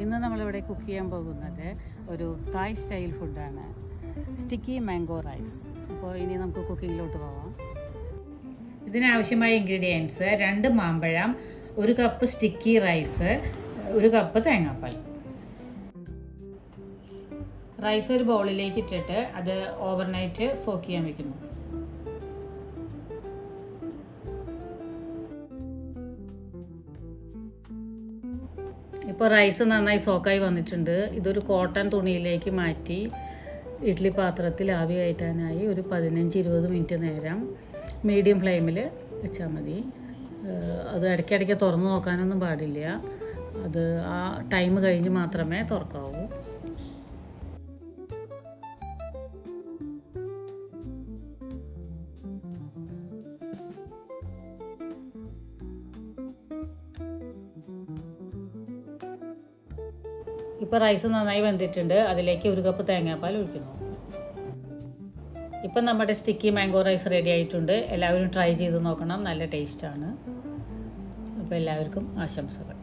ഇന്ന് നമ്മളിവിടെ കുക്ക് ചെയ്യാൻ പോകുന്നത് ഒരു തായ് സ്റ്റൈൽ ഫുഡാണ്, സ്റ്റിക്കി മാംഗോ റൈസ്. അപ്പോൾ ഇനി നമുക്ക് കുക്കിങ്ങിലോട്ട് പോവാം. ഇതിനാവശ്യമായ ഇൻഗ്രീഡിയൻസ് 2 മാമ്പഴം, 1 കപ്പ് സ്റ്റിക്കി റൈസ്, 1 കപ്പ് തേങ്ങാപ്പാൽ. റൈസ് ഒരു ബൗളിലേക്ക് ഇട്ടിട്ട് അത് ഓവർനൈറ്റ് സോക്ക് ചെയ്യാൻ വെക്കുന്നു. ഇപ്പോൾ റൈസ് നന്നായി സോക്കായി വന്നിട്ടുണ്ട്. ഇതൊരു കോട്ടൺ തുണിയിലേക്ക് മാറ്റി ഇഡ്ഡലി പാത്രത്തിൽ ആവി കയറ്റാനായി ഒരു 15-20 മിനിറ്റ് നേരം മീഡിയം ഫ്ലെയിമിൽ വെച്ചാൽ മതി. അത് ഇടയ്ക്കിടയ്ക്ക് തുറന്ന് നോക്കാനൊന്നും പാടില്ല. അത് ആ ടൈം കഴിഞ്ഞ് മാത്രമേ തുറക്കാവൂ. ഇപ്പോൾ റൈസ് നന്നായി വെന്തിട്ടുണ്ട്. അതിലേക്ക് 1 കപ്പ് തേങ്ങാപ്പാൽ ഒഴിക്കുന്നു. ഇപ്പം നമ്മുടെ സ്റ്റിക്കി മാംഗോ റൈസ് റെഡി ആയിട്ടുണ്ട്. എല്ലാവരും ട്രൈ ചെയ്ത് നോക്കണം, നല്ല ടേസ്റ്റാണ്. അപ്പോൾ എല്ലാവർക്കും ആശംസകൾ.